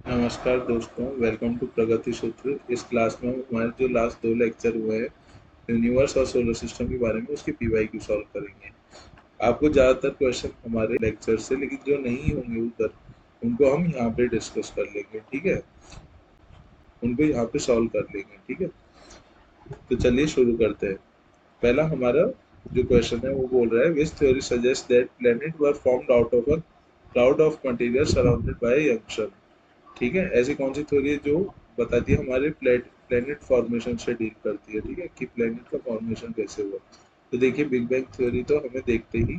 नमस्कार दोस्तों, welcome to प्रगति सूत्र। इस क्लास में हम हमारे जो लास्ट 2 लेक्चर हुए हैं यूनिवर्स और सोलर सिस्टम के बारे में उसकी पीवाईक्यू सॉल्व करेंगे। आपको ज़्यादातर क्वेश्चन हमारे लेक्चर से, लेकिन जो नहीं होंगे उधर उनको हम यहाँ पे डिस्कस कर लेंगे, ठीक है। उनको यहाँ पे सॉल्व कर लेंगे, ठीक है। तो चलिए शुरू करते हैं। पहला हमारा जो क्वेश्चन है वो बोल रहा है, विच theory suggest that planet were formed out of a cloud of material surrounded by young son. ठीक है, ऐसी कौन सी थ्योरी है जो बताती है हमारे प्लेनेट फॉर्मेशन से डील करती है, ठीक है, कि प्लेनेट का फॉर्मेशन कैसे हुआ। तो देखिए, बिग बैंग थ्योरी तो हमें देखते ही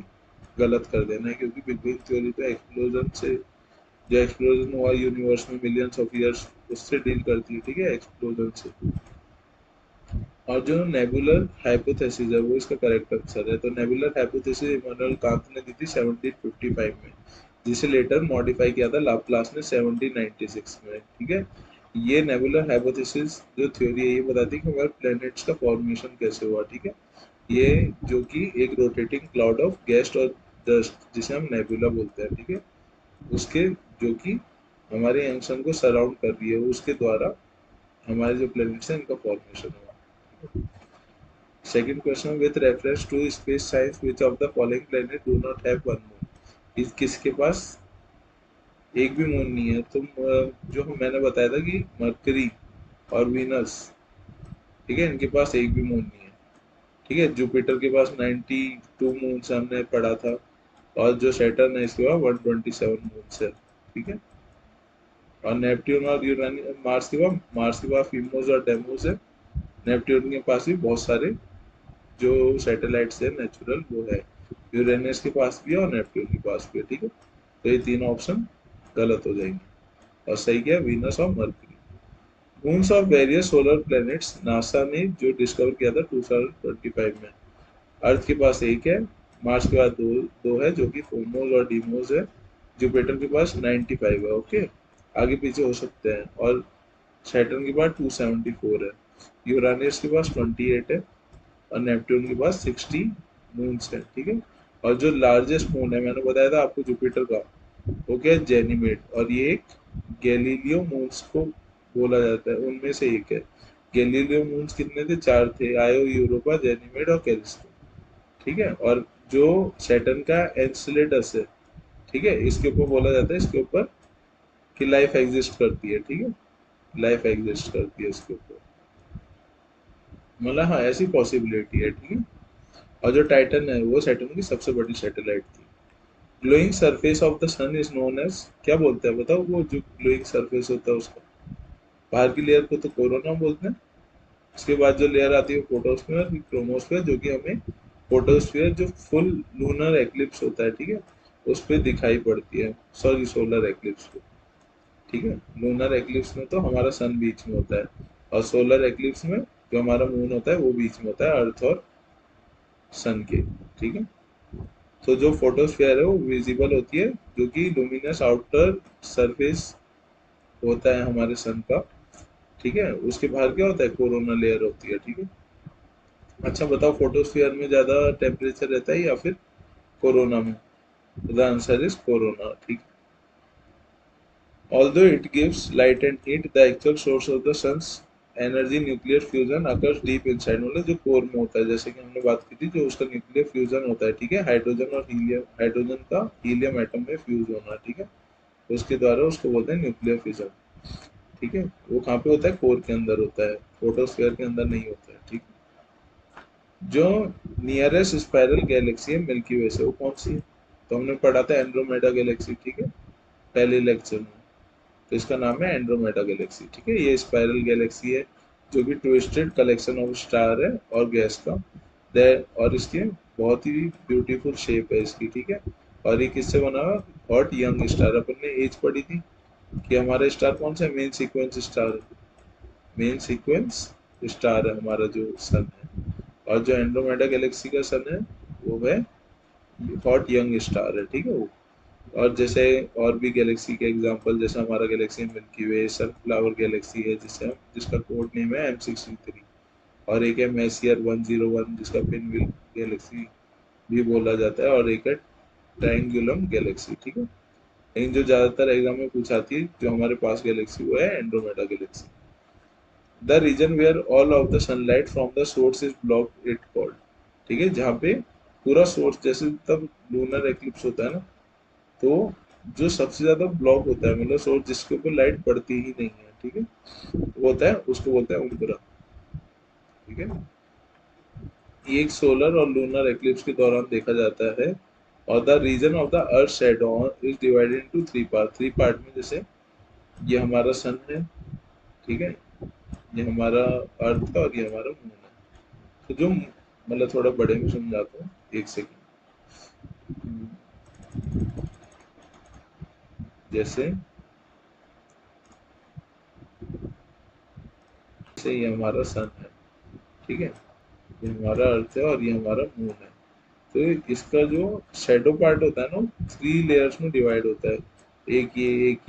गलत कर देना है, क्योंकि बिग बैंग थ्योरी तो एक्सप्लोजन से, जो एक्सप्लोजन हुआ यूनिवर्स में मिलियंस ऑफ ईयर्स, उससे डील करती है, ठीक है, एक्सप्लोजन से। और जो नेबुलर हाइपोथेसिस है वो इसका करेक्ट आंसर है। तो नेबुलर हाइपोथेसिस इमानुएल कांत ने दी थी 1755 में, जिसे लेटर मॉडिफाई किया था लाप्लास ने 1796 में, ठीक है। ये नेबुलर हाइपोथेसिस जो थ्योरी है ये बताती है कि हमारे प्लैनेट्स का फॉर्मेशन कैसे हुआ, ठीक है। ये जो कि एक रोटेटिंग क्लाउड ऑफ गैस और डस्ट, जिसे हम नेबुला बोलते हैं, ठीक है, उसके जो कि हमारे यंग को सराउंड कर रही है, उसके द्वारा हमारे जो प्लैनेट्स हैं इनका फॉर्मेशन हुआ। Second question, with reference to space science, which of the following planet do not have one moon? इस किसके पास एक भी मून नहीं है। तो जो मैंने बताया था कि मरकरी और वीनस, ठीक है, इनके पास एक भी मून नहीं है, ठीक है। जुपिटर के पास 92 मून्स हमने पढ़ा था, और जो सैटर्न है इसके पास 127 मून्स है, ठीक है। और नेपट्यून और यूरेनियस, मार्स के पास फीमोस और डेमोस है। नेपट्यून के पास भी बहुत सारे जो सैटेलाइट्स है नेचुरल वो है। यूरेनस के पास भी है और नेपट्यून के पास भी है, ठीक है। तो ये तीनों ऑप्शन गलत हो जाएंगे, और सही क्या, वीनस और mercury. Moons of various solar planets NASA ने जो डिस्कवर किया था 2025 में। अर्थ के पास एक है, मार्स के पास दो दो है जो कि फोमोस और डीमोस है। जुपिटर के पास 95 है, ओके, आगे पीछे हो सकते हैं। और सैटर्न के पास 274 है। यूरानस के पास 28 है, और नेपट्यून के पास 60 मून्स है, ठीक है। और जो लार्जेस्ट मून है मैंने बताया था आपको जुपिटर का, वो क्या है, जेनीमेड। और ये एक गैलीलियो मून्स को बोला जाता है, उनमें से एक है। गैलीलियो मून्स कितने थे, चार थे, आयो, यूरोपा, जेनीमेड और कैलिस्टो, ठीक है। और जो सैटर्न का एनसेलेडस है, ठीक है, इसके ऊपर बोला जाता है, इसके ऊपर कि लाइफ एग्जिस्ट करती है, ठीक है, लाइफ एग्जिस्ट करती है इसके ऊपर, मतलब हाँ ऐसी पॉसिबिलिटी है, ठीक है। और जो टाइटन है वो सैटर्न की सबसे बड़ी सैटेलाइट थी। Glowing surface of the sun is known as, क्या बोलते हैं बताओ, वो जो ग्लोइंग सरफेस होता है उसका, बाहर की लेयर को तो कोरोना बोलते हैं। उसके बाद जो लेयर आती है वो फोटोस्फीयर, क्रोमोस्फीयर, जो कि हमें फोटोस्फीयर जो फुल लूनर एक्लिप्स होता है, ठीक है, उस पर दिखाई पड़ती है, सॉरी सोलर एक्लिप्स पे, ठीक है। लूनर एक्लिप्स में तो हमारा सन बीच में होता है, और सोलर एक्लिप्स में जो हमारा मून होता है वो बीच में होता है अर्थ और सन के, ठीक है। तो जो फोटोस्फीयर है वो विजिबल होती है, जो कि लुमिनस आउटर सरफेस होता है हमारे सन का, ठीक है। उसके बाहर क्या होता है, कोरोना लेयर होती है, ठीक है। अच्छा बताओ, फोटोस्फीयर में ज्यादा टेम्परेचर रहता है या फिर कोरोना में? द आंसर इज कोरोना, ठीक है। Although it gives light and heat, the actual source of the sun's energy nuclear fusion occurs deep inside, मतलब जो कोर में होता है, जैसे कि हमने बात की थी, जो उसका न्यूक्लियर फ्यूजन होता है, ठीक है, हाइड्रोजन और हीलियम, हाइड्रोजन का हीलियम एटम में फ्यूज होना, ठीक है, उसके द्वारा उसको बोलते हैं न्यूक्लियर फ्यूजन, ठीक है। वो कहाँ पे होता है, कोर के अंदर होता है, फोटोस्फीयर के अंदर नहीं होता है, ठीक है। जो नियरेस्ट स्पाइरल गैलेक्सी है मिल्की वे से, वो कौन सी है? तो हमने पढ़ा था एंड्रोमेडा गैलेक्सी, ठीक है, पहले लेक्चर में। तो इसका नाम है एंड्रोमेडा गैलेक्सी, ठीक है। ये स्पाइरल गैलेक्सी है जो कि ट्विस्टेड कलेक्शन ऑफ स्टार है और गैस का, और इसके बहुत ही ब्यूटीफुल शेप है इसकी, ठीक है। और ये किससे बना हुआ, हॉट यंग स्टार। अपन ने एज पढ़ी थी कि हमारा स्टार कौन सा है, मेन सीक्वेंस स्टार है, मेन सीक्वेंस स्टार है हमारा जो सन है। और जो एंड्रोमेडा गैलेक्सी का सन है वो है हॉट यंग स्टार है, ठीक है वो। और जैसे और भी गैलेक्सी के एग्जांपल, जैसे हमारा गैलेक्सी मिल्की वे, सनफ्लावर गैलेक्सी है, जिसे हम, जिसका कोड नेम है M63। और एक है मैसियर 101, जिसका पिनव्हील गैलेक्सी भी बोला जाता है, और एक है ट्रायंगुलम गैलेक्सी, ठीक है। लेकिन जो ज्यादातर एग्जाम में पूछाती है जो हमारे पास गैलेक्सी वो है Andromeda galaxy. The region where all of the sunlight from the source is block it called. ठीक है, जहाँ पे पूरा सोर्स, जैसे तब लूनर एक्लिप्स होता है ना, तो जो सबसे ज्यादा ब्लॉक होता है, मतलब सोर्स जिसके ऊपर लाइट पड़ती ही नहीं है, ठीक है, वो होता है, उसको बोलते हैं उम्ब्रा। ठीक है, ये एक सोलर और लूनर एक्लिप्स के दौरान देखा जाता है। और the region of the earth shadow is divided into three part में, जैसे ये हमारा सन है, ठीक है, ये हमारा अर्थ है और ये हमारा मून है। तो जो मतलब थोड़ा बड़े में समझाता हूँ, एक सेकेंड। जैसे जैसे ये हमारा सन है, ठीक है, ये हमारा अर्थ है और ये हमारा मून है। तो इसका जो शेडो पार्ट होता है ना, थ्री लेयर्स में डिवाइड होता है। एक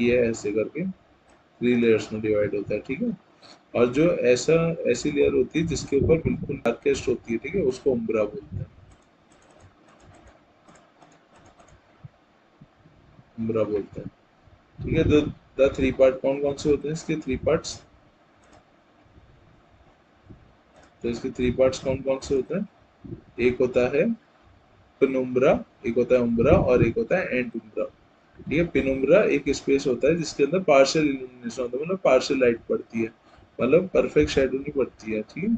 ये ऐसे करके थ्री लेयर्स में डिवाइड होता है, ठीक है। और जो ऐसी लेयर होती है जिसके ऊपर बिल्कुल डार्केस्ट होती है, ठीक है, उसको उम्ब्रा बोलते हैं। उम्ब्रा बोलते हैं, ठीक है। द थ्री पार्ट कौन कौन से होते हैं इसके थ्री पार्ट्स? तो इसके थ्री पार्ट्स कौन कौन से होते हैं? एक होता है पेनुम्ब्रा, एक होता है उम्ब्रा और एक होता है एंट उम्ब्रा। ठीक है, पेनुम्ब्रा एक स्पेस होता है जिसके अंदर पार्शियल इल्यूमिनेशन होता है, मतलब पार्शियल लाइट पड़ती है, मतलब परफेक्ट शेडो नहीं पड़ती है, ठीक है।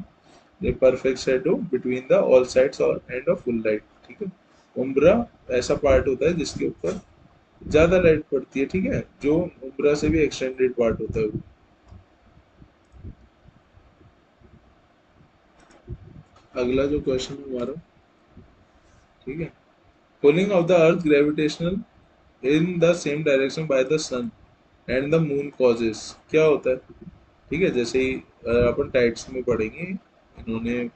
ये perfect shadow between the all sides और एंड ऑफ फुल लाइट, ठीक है। उम्ब्रा ऐसा पार्ट होता है जिसके ऊपर ज्यादा लाइट पड़ती है, ठीक है, जो उम्ब्रा से भी एक्सटेंडेड पार्ट होता है वो। अगला जो क्वेश्चन है हमारा, ठीक है, pulling of the earth gravitational in the same direction by the sun and the moon causes, क्या होता है? ठीक है, जैसे ही अपन टाइड्स में पढ़ेंगे, इन्होंने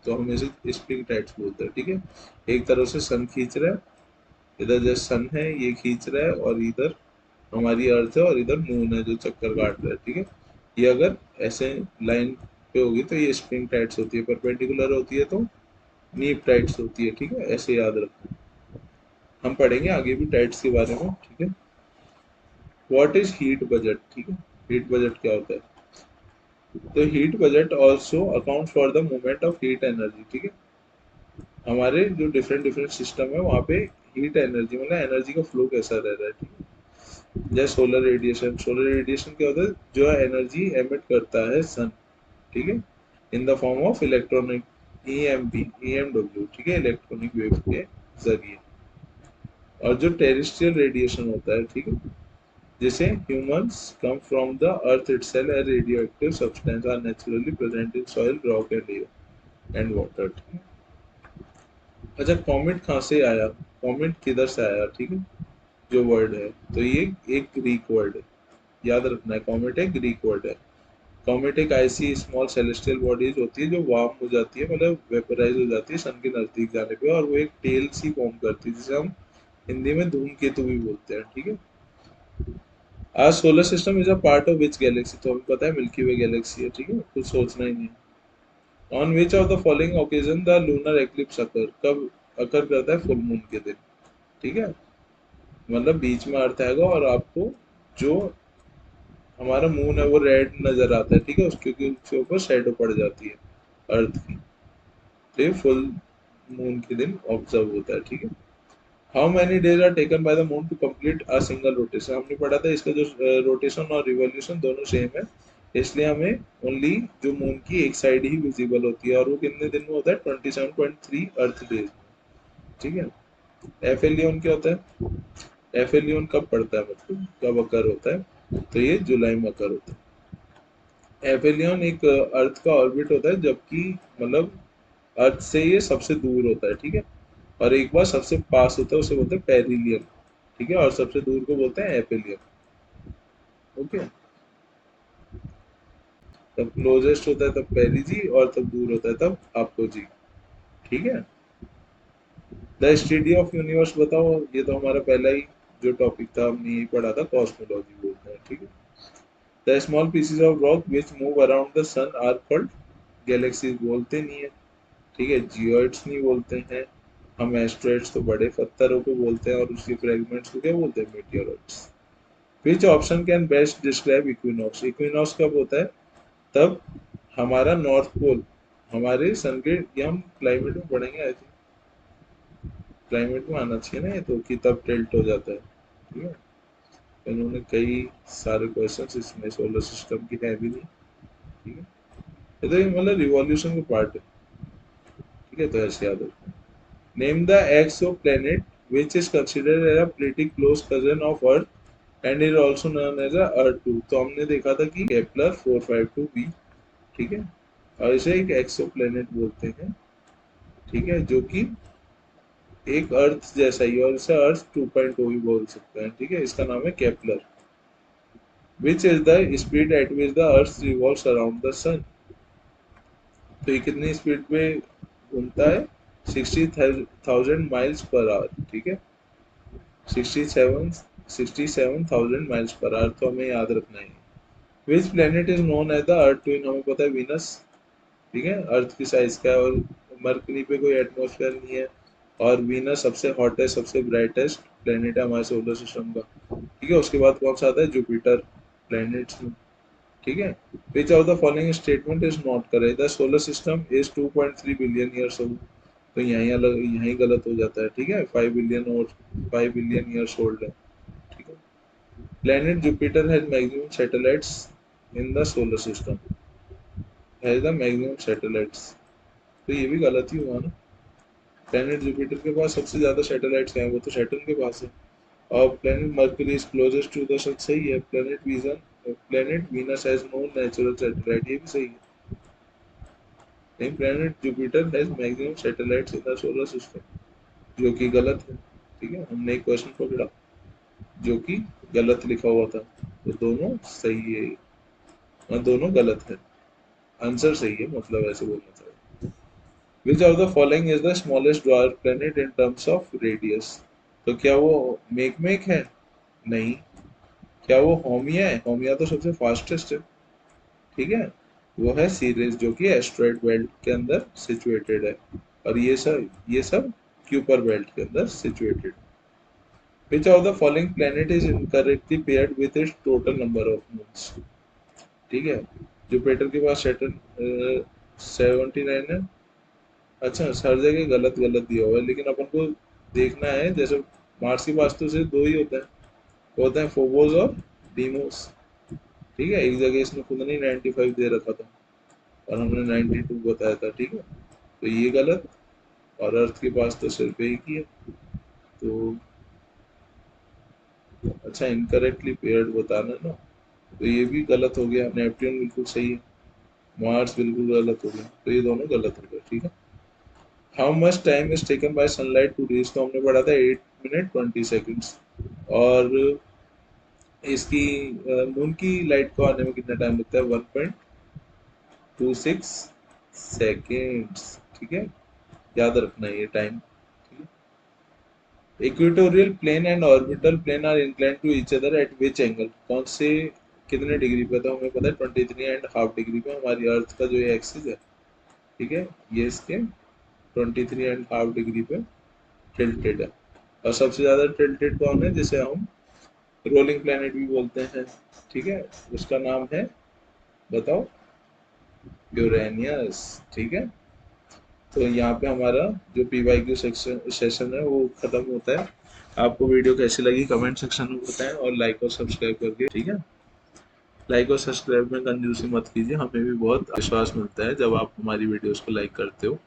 तो हम इसे स्प्रिंग टाइड्स बोलते हैं, ठीक है। एक तरफ से सन खींच रहा है, इधर जैसे सन है ये खींच रहा है, और इधर हमारी अर्थ है और इधर मून है जो चक्कर काट रहा है, ठीक है। ये अगर ऐसे लाइन पे होगी तो ये स्प्रिंग टाइड्स होती है, परपेंडिकुलर होती है तो नीप टाइड्स होती है, ठीक है, ऐसे याद रखो। हम पढ़ेंगे आगे भी टाइड्स के बारे में, ठीक है। व्हाट इज हीट बजट, ठीक है, हीट बजट क्या होता है? तो heat budget also account for the movement of heat energy, ठीक है। हमारे जो डिफरेंट डिफरेंट सिस्टम है वहाँ पे हीट एनर्जी, मतलब एनर्जी का फ्लो कैसा रह रहा है, ठीक है। जैसे सोलर रेडिएशन क्या होता है? जो एनर्जी एमिट करता है सन, ठीक है, in the form of electronic EMW, ठीक है, इलेक्ट्रॉनिक वेव के जरिए। और जो टेरेस्ट्रियल रेडिएशन होता है, ठीक है, जैसे humans come from the earth itself and radioactive substances are naturally present in soil, rock and air and water, ठीक है। अच्छा, कॉमेट कहाँ से आया? कॉमेट किधर से आया, ठीक है, जो वर्ड है, तो ये एक ग्रीक वर्ड है, याद रखना है, कॉमेट एक ग्रीक वर्ड है। कॉमेट एक ऐसी स्मॉल सेलेस्टियल बॉडीज होती है जो वार्म हो जाती है, मतलब वेपराइज हो जाती है सन के नजदीक जाने पे, और वो एक टेल सी फॉर्म करती है जिसे हम हिंदी में धूमकेतु भी बोलते हैं, ठीक है। आज solar system is a part of which Galaxy, तो हमें पता है मिल्की वे गैलेक्सी है, ठीक है, कुछ सोचना ही नहीं। On which of the following occasion the lunar eclipse occur, कब अकर करता है? फुल मून के दिन, ठीक है, मतलब बीच में अर्थ आएगा और आपको जो हमारा मून है वो रेड नजर आता है, ठीक है, उसके क्योंकि उसके ऊपर शेडो पड़ जाती है अर्थ की। तो ये फुल मून के दिन ऑब्जर्व होता है, ठीक है। How many days are taken by the moon to complete a single rotation, हमने पढ़ा था इसका जो रोटेशन और रिवॉल्यूशन दोनों सेम है, इसलिए हमें ओनली जो मून की एक साइड ही विजिबल होती है, और वो कितने दिन में होता है? 27.3 अर्थ डेज में, ठीक है। एफेलियन क्या होता है? एफेलियन कब पड़ता है, मतलब कब अकर होता है? तो ये जुलाई में अकर होता है। एफेलियन एक अर्थ का ऑर्बिट होता है, जबकि मतलब अर्थ से ये सबसे दूर होता है, ठीक है, और एक बार सबसे पास होता है उसे बोलते हैं पेरिलियन, ठीक है, और सबसे दूर को बोलते हैं एपेलियन। ओके, तब क्लोजेस्ट होता है तब पेरी जी, और तब दूर होता है तब आपको जी, ठीक है। द स्टडी ऑफ यूनिवर्स बताओ, ये तो हमारा पहला ही जो टॉपिक था हमने यही पढ़ा था, कॉस्मोलॉजी बोलते हैं, ठीक है। The small pieces of rock which move around the sun are called galaxies, बोलते नहीं है, ठीक है, जियोइड्स नहीं बोलते हैं, हम एस्ट्रॉइड्स तो बड़े पत्थरों को बोलते हैं और उसके फ्रेगमेंट्स को क्या बोलते हैं, meteoroids. Which option can best describe equinox, equinox कब होता है, तब हमारा नॉर्थ पोल हमारे सन के, ये हम क्लाइमेट में पढ़ेंगे आई थिंक, क्लाइमेट में आना चाहिए ना ये तो, कि तब टिल्ट हो जाता है, ठीक है। तो इन्होंने कई सारे क्वेश्चंस इसमें सोलर सिस्टम की है भी नहीं, ठीक है। ये तो ये मतलब रिवॉल्यूशन का पार्ट है, ठीक है, तो ऐसे याद रखना। Name the exoplanet which is considered as a pretty close cousin of Earth and is also known as Earth two. तो हमने देखा था कि केपलर 452b, ठीक है, और इसे एक एक्सो प्लेनेट बोलते हैं, ठीक है, जो कि एक अर्थ जैसा ही, और इसे अर्थ 2.0 भी बोल सकते हैं, ठीक है। इसका नाम है Kepler. Which is the speed at which the earth revolves around the sun. तो ये कितनी स्पीड पे घूमता है, 60,000 माइल्स पर आवर, ठीक है, 67 67,000 माइल्स पर आवर, तो हमें याद रखना है। Which planet is known as the Earth twin, हमें पता है वीनस, ठीक है, अर्थ की साइज का है, और मरकरी पे कोई एटमॉस्फेयर नहीं है, और वीनस सबसे हॉटेस्ट सबसे ब्राइटेस्ट प्लेनेट है हमारे सोलर सिस्टम का, ठीक है। उसके बाद कौन सा आता है, जुपिटर प्लेनेट्स में, ठीक है। विच of the following statement is not correct, the solar system is 2.3 billion years old. तो यहीं गलत हो जाता है, ठीक है, 5 बिलियन और 5 बिलियन ईयर्स ओल्ड है, ठीक है। Planet Jupiter has maximum satellites in the solar system, has the maximum satellites, तो ये भी गलत ही हुआ ना। प्लेनेट जुपिटर के पास सबसे ज्यादा सैटेलाइट्स हैं, वो तो सैटर्न के पास है। और planet Mercury is closest to the sun, सही है। Planet Venus has no natural satellite, ये भी सही है। नहीं, planet Jupiter has maximum satellites in the solar system, जो कि गलत है, ठीक है। हमने एक क्वेश्चन पकड़ा जो कि गलत लिखा हुआ था, तो दोनों सही है और दोनों गलत है, आंसर सही है, मतलब ऐसे बोलना चाहिए। विच of the following is the smallest dwarf planet in terms of radius. तो क्या वो मेक है, नहीं। क्या वो होमिया है, होमिया तो सबसे फास्टेस्ट है, ठीक है। वो है सीरीज, जो कि एस्ट्रॉइड बेल्ट के अंदर सिचुएटेड है, और ये सब क्यूपर बेल्ट के अंदर situated. Which of the following planet is incorrectly paired with its total number of moons, ठीक है। जुपिटर के पास सैटर्न 79 है। अच्छा, हर जगह गलत गलत दिया हुआ है, लेकिन अपन को देखना है, जैसे मार्स के पास तो सिर्फ दो ही होता है, वो होता है फोबोस और डीमोस, ठीक है। एक जगह इसने खुद ने 95 दे रखा था और हमने 92 बताया था, ठीक है, तो ये गलत। और अर्थ के पास तो सिर्फ एक ही है, तो अच्छा इनकरेक्टली पेयर्ड बताना ना, तो ये भी गलत हो गया। नेपट्टून बिल्कुल सही है, मार्स बिल्कुल गलत हो गया, तो ये दोनों गलत हो गए, ठीक है। How much time is taken by sunlight to reach, तो हमने पढ़ा था 8 मिनट 20 सेकेंड्स। और इसकी मून की लाइट को आने में कितना टाइम लगता है, 1.26 सेकेंड्स, ठीक है, याद रखना ये टाइम, ठीक है। Equatorial plane and orbital plane are inclined to each other at which angle, कौन से कितने डिग्री पे, तो हमें पता है 23.5 डिग्री पे हमारी अर्थ का जो ये एक्सिस है, ठीक है, ये इसके 23.5 डिग्री पे टिल्टेड है। और सबसे ज्यादा टिल्टेड कौन है, जिसे हम रोलिंग प्लेनेट भी बोलते हैं, ठीक है, उसका नाम है, बताओ, यूरेनियस, ठीक है। तो यहाँ पे हमारा जो PYQ सेशन है वो खत्म होता है। आपको वीडियो कैसी लगी कमेंट सेक्शन में बताएं, और लाइक और सब्सक्राइब करके, ठीक है। लाइक और सब्सक्राइब में कंजूसी मत कीजिए, हमें भी बहुत विश्वास मिलता है जब आप हमारी वीडियोस को लाइक करते हो।